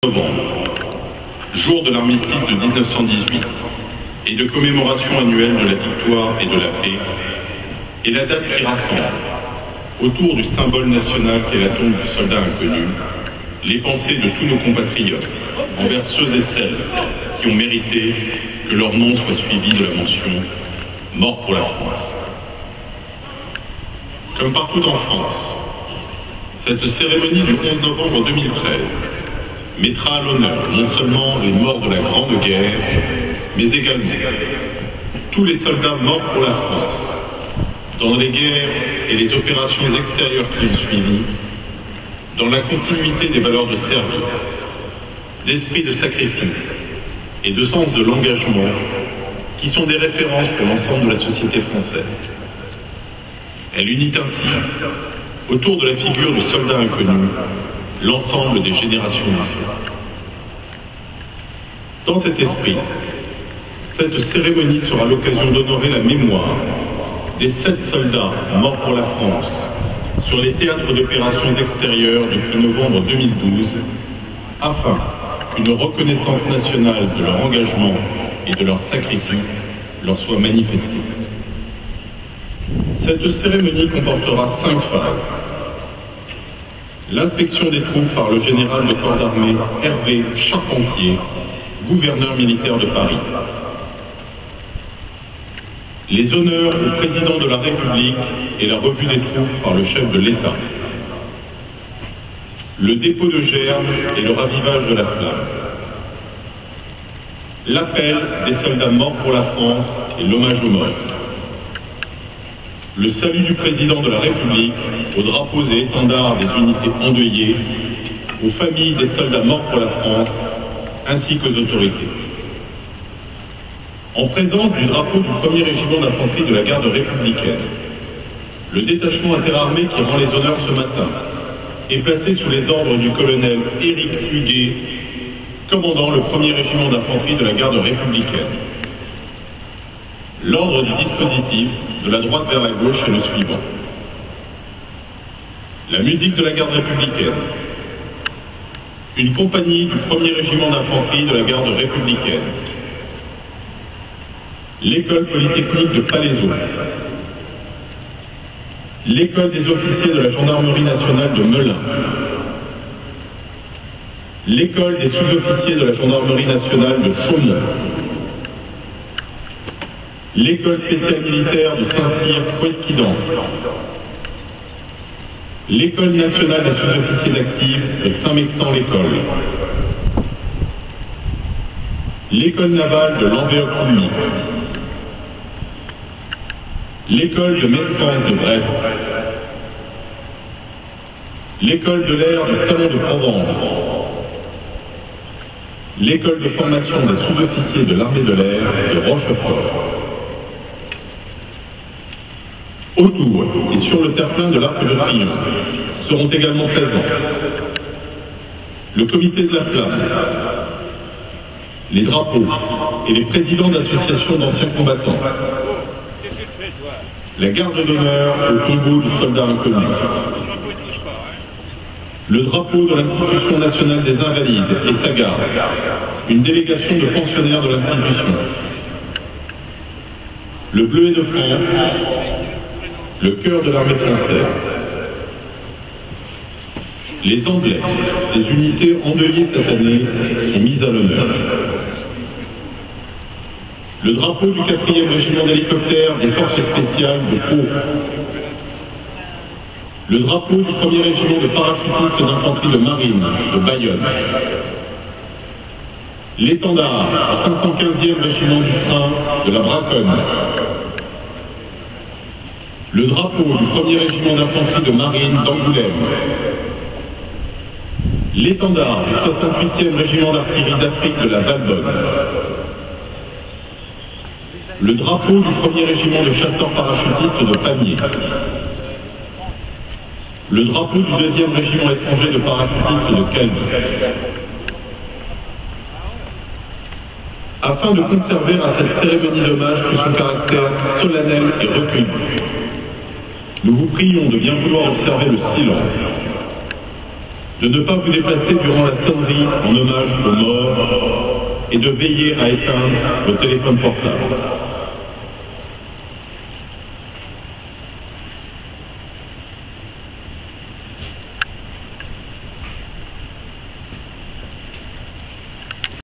novembre, jour de l'armistice de 1918 et de commémoration annuelle de la victoire et de la paix, est la date qui rassemble, autour du symbole national qu'est la tombe du soldat inconnu, les pensées de tous nos compatriotes envers ceux et celles qui ont mérité que leur nom soit suivi de la mention « Mort pour la France ». Comme partout en France, cette cérémonie du 11 novembre 2013 mettra à l'honneur non seulement les morts de la Grande Guerre, mais également tous les soldats morts pour la France, dans les guerres et les opérations extérieures qui ont suivi, dans la continuité des valeurs de service, d'esprit de sacrifice et de sens de l'engagement, qui sont des références pour l'ensemble de la société française. Elle unit ainsi, autour de la figure du soldat inconnu, l'ensemble des générations du feu. Dans cet esprit, cette cérémonie sera l'occasion d'honorer la mémoire des 7 soldats morts pour la France sur les théâtres d'opérations extérieures depuis novembre 2012, afin qu'une reconnaissance nationale de leur engagement et de leur sacrifice leur soit manifestée. Cette cérémonie comportera 5 phases. L'inspection des troupes par le général de corps d'armée Hervé Charpentier, gouverneur militaire de Paris. Les honneurs au président de la République et la revue des troupes par le chef de l'État. Le dépôt de gerbe et le ravivage de la flamme. L'appel des soldats morts pour la France et l'hommage aux morts. Le salut du président de la République aux drapeaux et étendards des unités endeuillées, aux familles des soldats morts pour la France, ainsi qu'aux autorités. En présence du drapeau du 1er régiment d'infanterie de la garde républicaine, le détachement interarmé qui rend les honneurs ce matin est placé sous les ordres du colonel Éric Huguet, commandant le 1er régiment d'infanterie de la garde républicaine. L'ordre du dispositif, de la droite vers la gauche, est le suivant. La musique de la garde républicaine. Une compagnie du 1er régiment d'infanterie de la garde républicaine. L'école polytechnique de Palaiseau. L'école des officiers de la gendarmerie nationale de Melun. L'école des sous-officiers de la gendarmerie nationale de Chaumont. L'école spéciale militaire de Saint-Cyr-Couët-Quidan. L'école nationale des sous-officiers d'actifs de Saint-Mexan-l'École. L'école navale de Lanvéoc-Coulmy. L'école de Mestrange de Brest. L'école de l'air de Salon de Provence. L'école de formation des sous-officiers de l'armée de l'air de Rochefort. Autour et sur le terre-plein de l'Arc de Triomphe seront également présents le comité de la flamme, les drapeaux et les présidents d'associations d'anciens combattants, la garde d'honneur au tombeau du soldat inconnu, le drapeau de l'Institution nationale des invalides et sa garde, une délégation de pensionnaires de l'institution, le bleuet de France, le cœur de l'armée française, les emblèmes des unités endeuillées cette année sont mis à l'honneur. Le drapeau du 4e régiment d'hélicoptères des forces spéciales de Pau. Le drapeau du 1er régiment de parachutistes d'infanterie de marine de Bayonne. L'étendard du 515e régiment du train de la Braconne. Le drapeau du 1er régiment d'infanterie de marine d'Angoulême. L'étendard du 68e régiment d'artillerie d'Afrique de la Valbonne. Le drapeau du 1er régiment de chasseurs parachutistes de Pamiers. Le drapeau du 2e régiment étranger de parachutistes de Calvi. Afin de conserver à cette cérémonie d'hommage tout son caractère solennel et recueilli, nous vous prions de bien vouloir observer le silence. de ne pas vous déplacer durant la sonnerie en hommage aux morts et de veiller à éteindre vos téléphones portables.